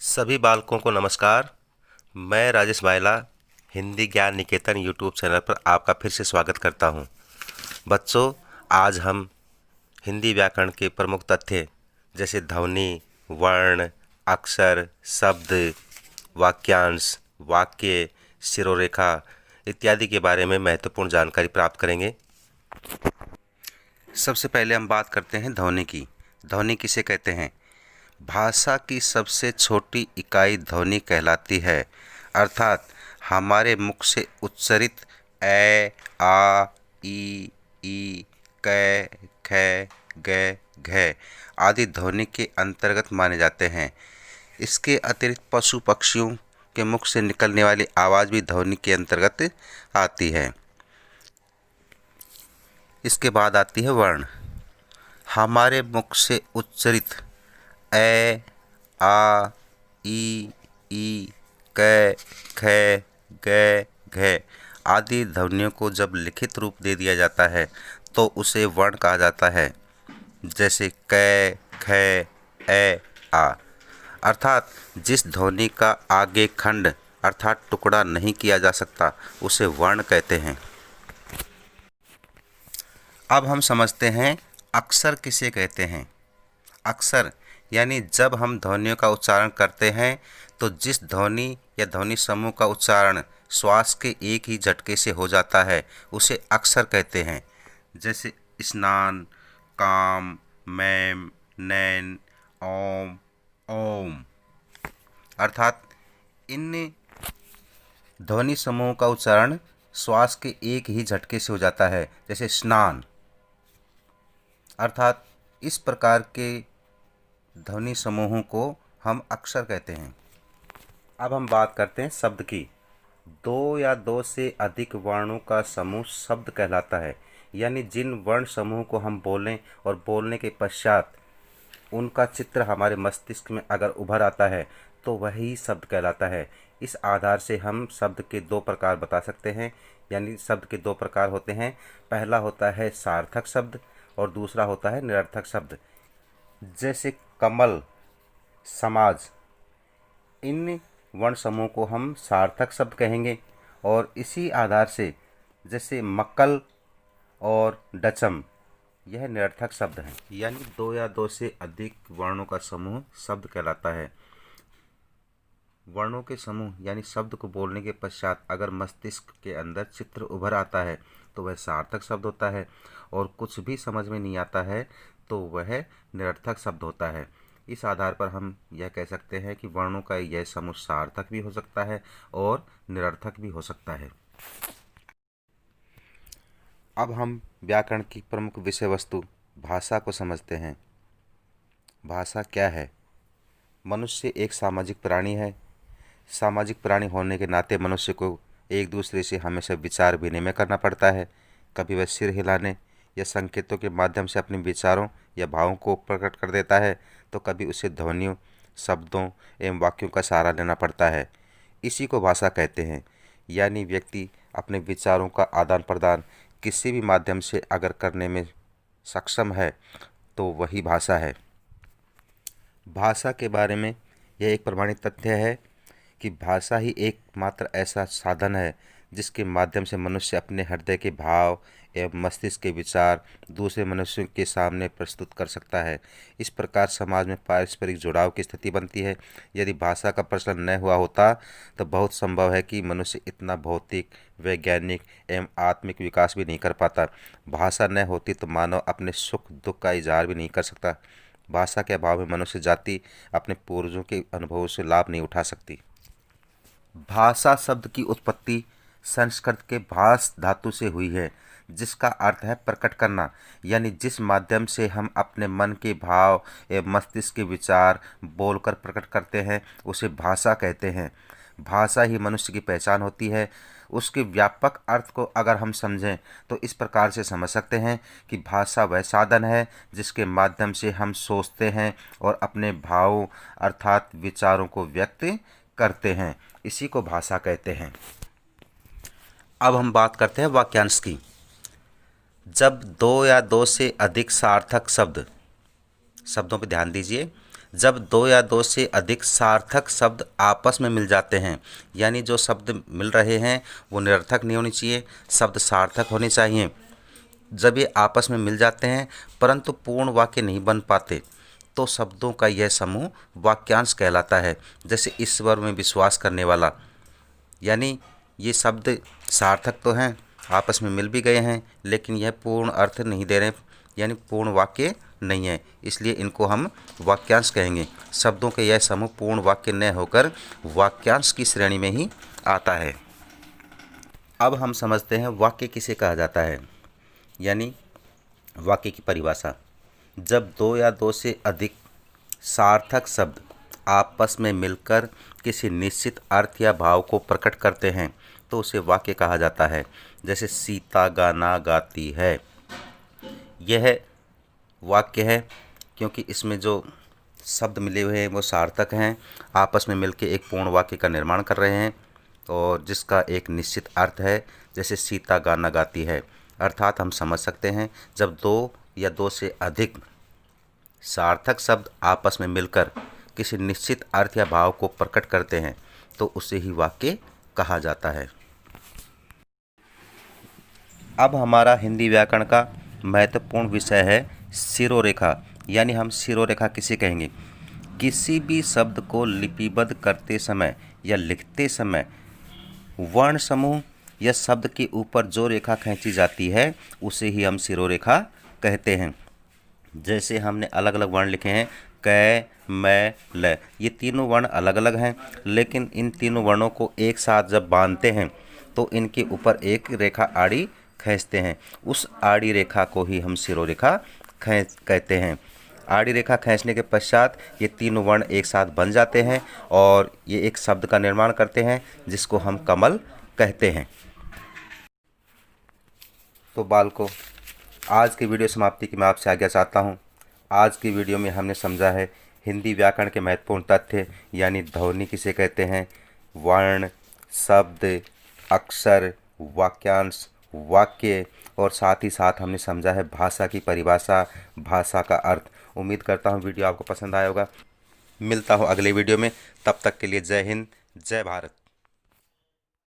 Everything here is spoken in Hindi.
सभी बालकों को नमस्कार। मैं राजेश बायला हिंदी ज्ञान निकेतन यूट्यूब चैनल पर आपका फिर से स्वागत करता हूं। बच्चों, आज हम हिंदी व्याकरण के प्रमुख तथ्य जैसे ध्वनि, वर्ण, अक्षर, शब्द, वाक्यांश, वाक्य, शिरोरेखा इत्यादि के बारे में महत्वपूर्ण जानकारी प्राप्त करेंगे। सबसे पहले हम बात करते हैं ध्वनि की। ध्वनि किसे कहते हैं? भाषा की सबसे छोटी इकाई ध्वनि कहलाती है, अर्थात हमारे मुख से उच्चरित ए, आ, ई, कै, ख, ग, घ आदि ध्वनि के अंतर्गत माने जाते हैं। इसके अतिरिक्त पशु पक्षियों के मुख से निकलने वाली आवाज़ भी ध्वनि के अंतर्गत आती है। इसके बाद आती है वर्ण। हमारे मुख से उच्चरित ए, आ, ई, कै, ख, ग, घ आदि ध्वनियों को जब लिखित रूप दे दिया जाता है तो उसे वर्ण कहा जाता है। जैसे कै, ख, ए, आ। अर्थात जिस ध्वनि का आगे खंड अर्थात टुकड़ा नहीं किया जा सकता उसे वर्ण कहते हैं। अब हम समझते हैं अक्षर किसे कहते हैं। अक्षर यानी जब हम ध्वनियों का उच्चारण करते हैं तो जिस ध्वनि या ध्वनि समूह का उच्चारण श्वास के एक ही झटके से हो जाता है उसे अक्षर कहते हैं। जैसे स्नान, काम, मैम, नैन, ओम, ओम। अर्थात इन ध्वनि समूहों का उच्चारण श्वास के एक ही झटके से हो जाता है। जैसे स्नान। अर्थात इस प्रकार के ध्वनि समूहों को हम अक्षर कहते हैं। अब हम बात करते हैं शब्द की। दो या दो से अधिक वर्णों का समूह शब्द कहलाता है। यानी जिन वर्ण समूह को हम बोलें और बोलने के पश्चात उनका चित्र हमारे मस्तिष्क में अगर उभर आता है तो वही शब्द कहलाता है। इस आधार से हम शब्द के दो प्रकार बता सकते हैं। यानी शब्द के दो प्रकार होते हैं। पहला होता है सार्थक शब्द और दूसरा होता है निरर्थक शब्द। जैसे कमल, समाज, इन वर्ण समूह को हम सार्थक शब्द कहेंगे। और इसी आधार से जैसे मक्कल और डचम यह निरर्थक शब्द हैं। यानी दो या दो से अधिक वर्णों का समूह शब्द कहलाता है। वर्णों के समूह यानी शब्द को बोलने के पश्चात अगर मस्तिष्क के अंदर चित्र उभर आता है तो वह सार्थक शब्द होता है, और कुछ भी समझ में नहीं आता है तो वह निरर्थक शब्द होता है। इस आधार पर हम यह कह सकते हैं कि वर्णों का यह समूह सार्थक भी हो सकता है और निरर्थक भी हो सकता है। अब हम व्याकरण की प्रमुख विषय वस्तु भाषा को समझते हैं। भाषा क्या है? मनुष्य एक सामाजिक प्राणी है। सामाजिक प्राणी होने के नाते मनुष्य को एक दूसरे से हमेशा विचार विनिमय करना पड़ता है। कभी वह सिर हिलाने या संकेतों के माध्यम से अपने विचारों या भावों को प्रकट कर देता है, तो कभी उसे ध्वनियों, शब्दों एवं वाक्यों का सहारा लेना पड़ता है। इसी को भाषा कहते हैं। यानी व्यक्ति अपने विचारों का आदान प्रदान किसी भी माध्यम से अगर करने में सक्षम है तो वही भाषा है। भाषा के बारे में यह एक प्रमाणित तथ्य है कि भाषा ही एकमात्र ऐसा साधन है जिसके माध्यम से मनुष्य अपने हृदय के भाव एवं मस्तिष्क के विचार दूसरे मनुष्यों के सामने प्रस्तुत कर सकता है। इस प्रकार समाज में पारस्परिक जुड़ाव की स्थिति बनती है। यदि भाषा का प्रचलन न हुआ होता तो बहुत संभव है कि मनुष्य इतना भौतिक, वैज्ञानिक एवं आत्मिक विकास भी नहीं कर पाता। भाषा न होती तो मानव अपने सुख दुख का इजहार भी नहीं कर सकता। भाषा के अभाव में मनुष्य जाति अपने पूर्वजों के अनुभवों से लाभ नहीं उठा सकती। भाषा शब्द की उत्पत्ति संस्कृत के भास धातु से हुई है, जिसका अर्थ है प्रकट करना। यानी जिस माध्यम से हम अपने मन के भाव एवं मस्तिष्क के विचार बोलकर प्रकट करते हैं उसे भाषा कहते हैं। भाषा ही मनुष्य की पहचान होती है। उसके व्यापक अर्थ को अगर हम समझें तो इस प्रकार से समझ सकते हैं कि भाषा वह साधन है जिसके माध्यम से हम सोचते हैं और अपने भावों अर्थात विचारों को व्यक्त करते हैं। इसी को भाषा कहते हैं। अब हम बात करते हैं वाक्यांश की। जब दो या दो से अधिक सार्थक शब्दों पर ध्यान दीजिए। जब दो या दो से अधिक सार्थक शब्द आपस में मिल जाते हैं, यानी जो शब्द मिल रहे हैं वो निरर्थक नहीं होने चाहिए, शब्द सार्थक होने चाहिए। जब ये आपस में मिल जाते हैं परंतु पूर्ण वाक्य नहीं बन पाते तो शब्दों का यह समूह वाक्यांश कहलाता है। जैसे ईश्वर में विश्वास करने वाला, यानी ये शब्द सार्थक तो हैं, आपस में मिल भी गए हैं, लेकिन यह पूर्ण अर्थ नहीं दे रहे, यानी पूर्ण वाक्य नहीं है, इसलिए इनको हम वाक्यांश कहेंगे। शब्दों के यह समूह पूर्ण वाक्य न होकर वाक्यांश की श्रेणी में ही आता है। अब हम समझते हैं वाक्य किसे कहा जाता है, यानी वाक्य की परिभाषा। जब दो या दो से अधिक सार्थक शब्द आपस में मिलकर किसी निश्चित अर्थ या भाव को प्रकट करते हैं तो उसे वाक्य कहा जाता है। जैसे सीता गाना गाती है, यह वाक्य है क्योंकि इसमें जो शब्द मिले हुए हैं वो सार्थक हैं, आपस में मिलकर एक पूर्ण वाक्य का निर्माण कर रहे हैं और जिसका एक निश्चित अर्थ है। जैसे सीता गाना गाती है, अर्थात हम समझ सकते हैं जब दो या दो से अधिक सार्थक शब्द आपस में मिलकर किसी निश्चित अर्थ या भाव को प्रकट करते हैं तो उसे ही वाक्य कहा जाता है। अब हमारा हिंदी व्याकरण का महत्वपूर्ण विषय है शिरोरेखा, यानी हम शिरोरेखा किसे कहेंगे। किसी भी शब्द को लिपिबद्ध करते समय या लिखते समय वर्ण समूह या शब्द के ऊपर जो रेखा खींची जाती है उसे ही हम शिरोरेखा कहते हैं। जैसे हमने अलग अलग वर्ण लिखे हैं क, मै, ल, ये तीनों वर्ण अलग अलग हैं, लेकिन इन तीनों वर्णों को एक साथ जब बांधते हैं तो इनके ऊपर एक रेखा आड़ी खींचते हैं, उस आड़ी रेखा को ही हम शिरोरेखा कहते हैं। आड़ी रेखा खींचने के पश्चात ये तीनों वर्ण एक साथ बन जाते हैं और ये एक शब्द का निर्माण करते हैं जिसको हम कमल कहते हैं। तो बालकों, आज की वीडियो समाप्ति की मैं आपसे आज्ञा चाहता हूँ। आज की वीडियो में हमने समझा है हिंदी व्याकरण के महत्वपूर्ण तथ्य, यानी ध्वनि किसे कहते हैं, वर्ण, शब्द, अक्षर, वाक्यांश, वाक्य, और साथ ही साथ हमने समझा है भाषा की परिभाषा, भाषा का अर्थ। उम्मीद करता हूँ वीडियो आपको पसंद आया होगा। मिलता हूँ अगले वीडियो में, तब तक के लिए जय हिंद, जय भारत।